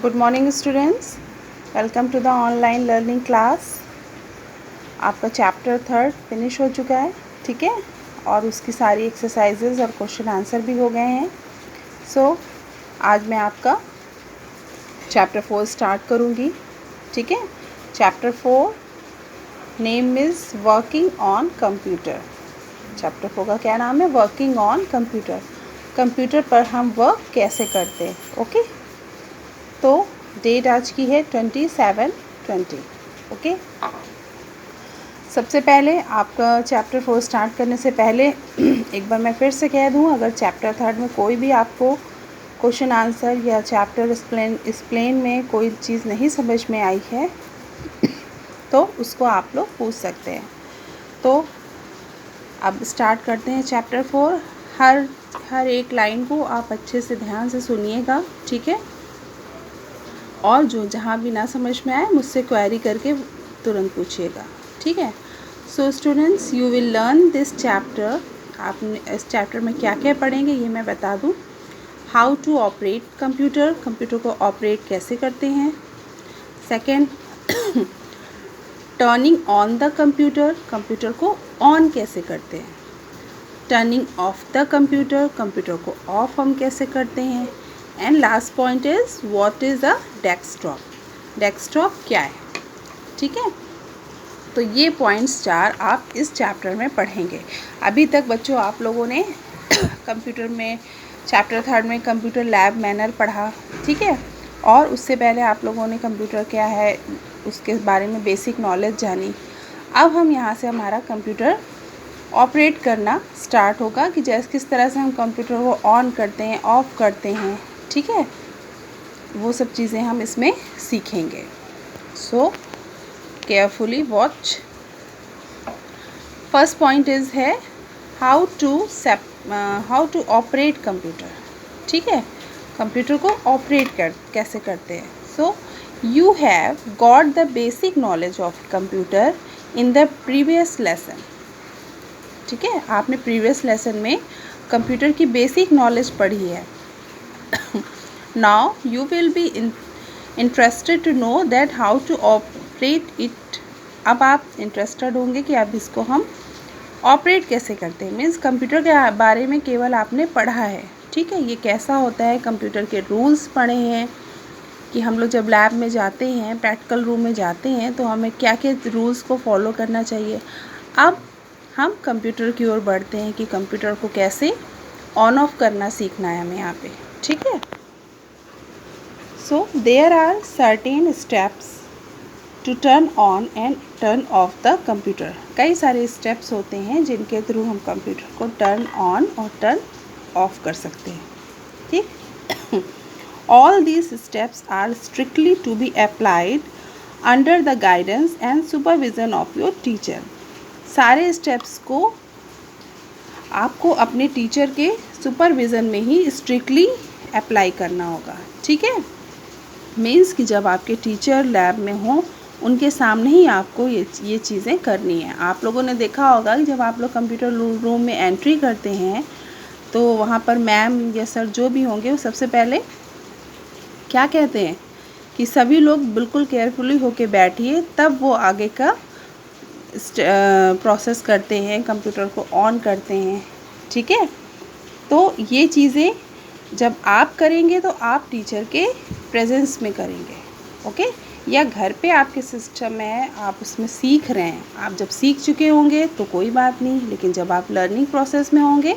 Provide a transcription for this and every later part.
Good morning students, welcome to the online learning class. आपका chapter 3 finish हो चुका है, ठीक है, और उसकी सारी एक्सरसाइजेज और क्वेश्चन आंसर भी हो गए हैं। आज मैं आपका चैप्टर 4 स्टार्ट करूँगी, ठीक है। Chapter 4 name is working on computer. Chapter 4 का क्या नाम है? Working on computer. कंप्यूटर पर हम वर्क कैसे करते हैं, ओके। तो डेट आज की है 27/20, ओके। सबसे पहले आपका चैप्टर 4 स्टार्ट करने से पहले एक बार मैं फिर से कह दूं, अगर चैप्टर 3 में कोई भी आपको क्वेश्चन आंसर या चैप्टर एक्सप्लेन में कोई चीज़ नहीं समझ में आई है तो उसको आप लोग पूछ सकते हैं। तो अब स्टार्ट करते हैं चैप्टर 4। हर एक लाइन को आप अच्छे से ध्यान से सुनिएगा, ठीक है, और जो जहाँ भी ना समझ में आए मुझसे क्वेरी करके तुरंत पूछिएगा, ठीक है। So students, you will learn this chapter. आपने इस चैप्टर में क्या क्या पढ़ेंगे ये मैं बता दूँ। How to operate computer, computer को ऑपरेट कैसे करते हैं। Second, turning on the computer, computer को ऑन कैसे करते हैं। Turning off the computer, computer को ऑफ हम कैसे करते हैं। And last point is what is a desktop, desktop क्या है, ठीक है। तो ये पॉइंट्स 4 आप इस चैप्टर में पढ़ेंगे। अभी तक बच्चों आप लोगों ने कंप्यूटर में चैप्टर 3 में कंप्यूटर लैब मैनर पढ़ा, ठीक है, और उससे पहले आप लोगों ने कंप्यूटर क्या है उसके बारे में बेसिक नॉलेज जानी। अब हम यहाँ से हमारा कंप्यूटर ऑपरेट करना स्टार्ट होगा कि जैसे किस तरह से हम कंप्यूटर को ऑन करते हैं, ऑफ़ करते हैं, ठीक है, वो सब चीज़ें हम इसमें सीखेंगे। So carefully watch. First point is है हाउ टू ऑपरेट कंप्यूटर, ठीक है, कंप्यूटर को ऑपरेट कैसे करते हैं। So you have got the basic knowledge of computer in the previous lesson, ठीक है, आपने प्रीवियस लेसन में कंप्यूटर की बेसिक नॉलेज पढ़ी है। Now you will be interested to know that how to operate it. अब आप इंटरेस्टेड होंगे कि अब इसको हम ऑपरेट कैसे करते हैं। मीन्स कंप्यूटर के बारे में केवल आपने पढ़ा है, ठीक है, ये कैसा होता है, कंप्यूटर के रूल्स पढ़े हैं कि हम लोग जब लैब में जाते हैं, प्रैक्टिकल रूम में जाते हैं तो हमें क्या क्या रूल्स को फॉलो करना चाहिए। अब हम कंप्यूटर की ओर बढ़ते हैं कि कंप्यूटर को कैसे ऑन ऑफ करना सीखना है हमें यहाँ पे, ठीक है। So there are certain steps to turn on and turn off the computer. कई सारे स्टेप्स होते हैं जिनके थ्रू हम कंप्यूटर को टर्न ऑन और टर्न ऑफ कर सकते हैं, ठीक। All these steps are strictly to be applied under the guidance and supervision of your teacher. सारे स्टेप्स को आपको अपने टीचर के सुपरविज़न में ही स्ट्रिक्टली अप्लाई करना होगा, ठीक है। मीन्स कि जब आपके टीचर लैब में हों उनके सामने ही आपको ये चीज़ें करनी है। आप लोगों ने देखा होगा कि जब आप लोग कंप्यूटर रूम में एंट्री करते हैं तो वहाँ पर मैम या सर जो भी होंगे वो सबसे पहले क्या कहते हैं कि सभी लोग बिल्कुल केयरफुली होके बैठिए, तब वो आगे का प्रोसेस करते हैं, कंप्यूटर को ऑन करते हैं, ठीक है। तो ये चीज़ें जब आप करेंगे तो आप टीचर के प्रेजेंस में करेंगे, ओके, या घर पे आपके सिस्टम है आप उसमें सीख रहे हैं। आप जब सीख चुके होंगे तो कोई बात नहीं, लेकिन जब आप लर्निंग प्रोसेस में होंगे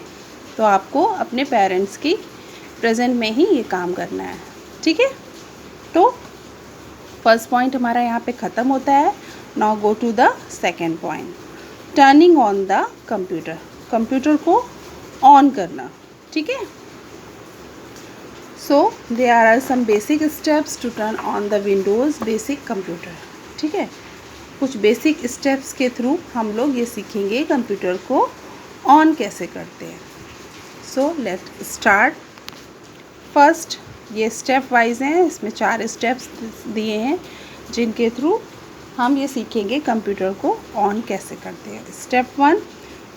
तो आपको अपने पेरेंट्स की प्रेजेंट में ही ये काम करना है, ठीक है। तो फर्स्ट पॉइंट हमारा यहाँ पे ख़त्म होता है। Now go to the second point, turning on the computer, computer को ऑन करना, ठीक है। So there are some basic steps to turn on the Windows basic computer, ठीक है। कुछ बेसिक स्टेप्स के थ्रू हम लोग ये सीखेंगे कंप्यूटर को ऑन कैसे करते हैं। So let start. फर्स्ट, ये स्टेप वाइज हैं, इसमें 4 स्टेप्स दिए हैं जिनके थ्रू हम ये सीखेंगे कंप्यूटर को ऑन कैसे करते हैं। Step 1,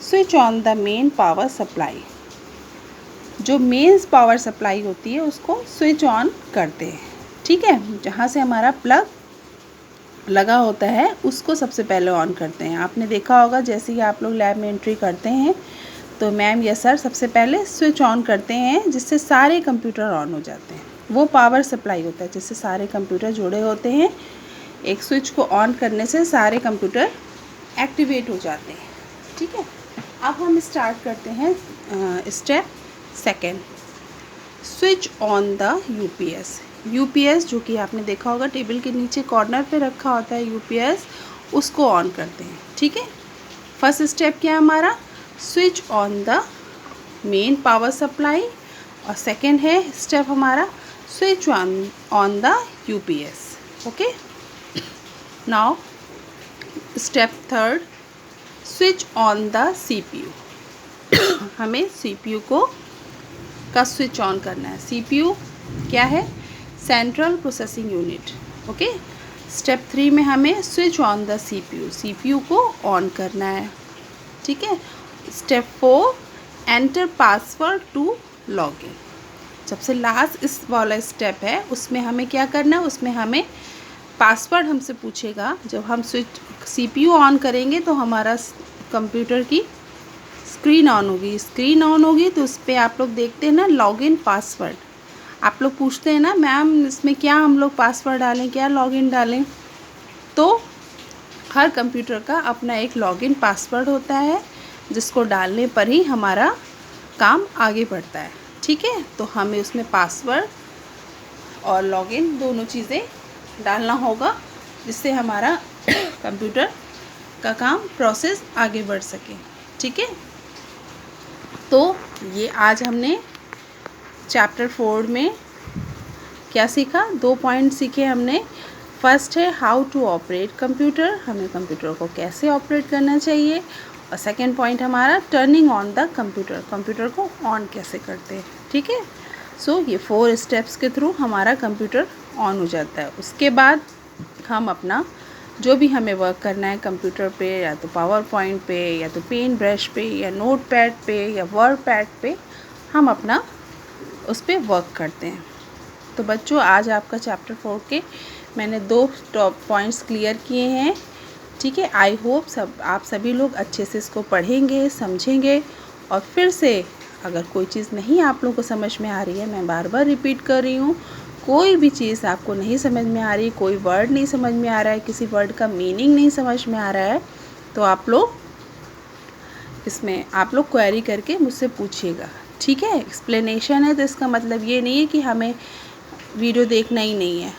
switch on the main power supply. जो मेन पावर सप्लाई होती है उसको स्विच ऑन करते हैं, ठीक है। जहाँ से हमारा प्लग लगा होता है उसको सबसे पहले ऑन करते हैं। आपने देखा होगा जैसे कि आप लोग लैब में एंट्री करते हैं तो मैम या सर सबसे पहले स्विच ऑन करते हैं जिससे सारे कंप्यूटर ऑन हो जाते हैं। वो पावर सप्लाई होता है जिससे सारे कंप्यूटर जुड़े होते हैं। एक स्विच को ऑन करने से सारे कंप्यूटर एक्टिवेट हो जाते हैं। ठीक है, अब हम स्टार्ट करते हैं step second, switch on the UPS. UPS जो कि आपने देखा होगा टेबल के नीचे कॉर्नर पे रखा होता है यूपीएस, उसको ऑन करते हैं। ठीक है, फर्स्ट स्टेप क्या है हमारा, switch on the main power supply, और सेकेंड है स्टेप हमारा switch on the UPS. Okay, now step third, switch on the CPU. हमें सीपीयू का स्विच ऑन करना है। सीपीयू क्या है, central processing unit. Okay, step 3 में हमें switch on the CPU, CPU को ऑन करना है। ठीक है, step 4, enter password to login. सबसे लास्ट इस वाला स्टेप है, उसमें हमें क्या करना है, उसमें हमें पासवर्ड हमसे पूछेगा। जब हम स्विच सीपीयू ऑन करेंगे तो हमारा कंप्यूटर की स्क्रीन ऑन होगी। स्क्रीन ऑन होगी तो उस पर आप लोग देखते हैं ना लॉगिन पासवर्ड। आप लोग पूछते हैं ना मैम इसमें क्या हम लोग पासवर्ड डालें, क्या लॉगिन डालें, तो हर कंप्यूटर का अपना एक लॉगिन पासवर्ड होता है जिसको डालने पर ही हमारा काम आगे बढ़ता है। ठीक है, तो हमें उसमें पासवर्ड और लॉगिन दोनों चीज़ें डालना होगा जिससे हमारा कंप्यूटर का काम प्रोसेस आगे बढ़ सके। ठीक है, तो ये आज हमने चैप्टर 4 में क्या सीखा, 2 पॉइंट सीखे हमने। फर्स्ट है हाउ टू ऑपरेट कंप्यूटर, हमें कंप्यूटर को कैसे ऑपरेट करना चाहिए, और सेकंड पॉइंट हमारा turning on the computer, computer को ऑन कैसे करते हैं। ठीक है, सो ये 4 स्टेप्स के थ्रू हमारा कंप्यूटर ऑन हो जाता है। उसके बाद हम अपना जो भी हमें वर्क करना है कंप्यूटर पे, या तो पावर पॉइंट पे, या तो पेन ब्रश पे, या नोट पैड पे, या वर्ड पैड पे, हम अपना उस पर वर्क करते हैं। तो बच्चों आज आपका चैप्टर 4 के मैंने 2 टॉप पॉइंट्स क्लियर किए हैं। ठीक है, आई होप आप सभी लोग अच्छे से इसको पढ़ेंगे, समझेंगे, और फिर से अगर कोई चीज़ नहीं आप लोगों को समझ में आ रही है, मैं बार बार रिपीट कर रही हूँ, कोई भी चीज़ आपको नहीं समझ में आ रही, कोई वर्ड नहीं समझ में आ रहा है, किसी वर्ड का मीनिंग नहीं समझ में आ रहा है, तो आप लोग क्वेरी करके मुझसे पूछिएगा। ठीक है, एक्सप्लेनेशन है तो इसका मतलब ये नहीं है कि हमें वीडियो देखना ही नहीं है।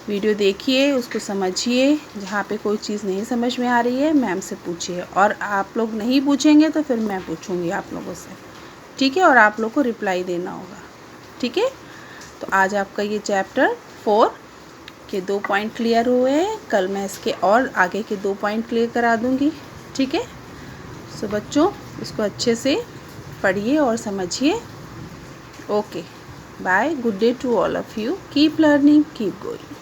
वीडियो देखिए, उसको समझिए, जहाँ पे कोई चीज़ नहीं समझ में आ रही है मैम से पूछिए, और आप लोग नहीं पूछेंगे तो फिर मैं पूछूंगी आप लोगों से। ठीक है, और आप लोग को रिप्लाई देना होगा। ठीक है, तो आज आपका ये चैप्टर 4 के 2 पॉइंट क्लियर हुए हैं। कल मैं इसके और आगे के 2 पॉइंट क्लियर करा दूँगी। ठीक है, सो बच्चों इसको अच्छे से पढ़िए और समझिए। Okay, bye, good day to all of you, keep learning, keep going.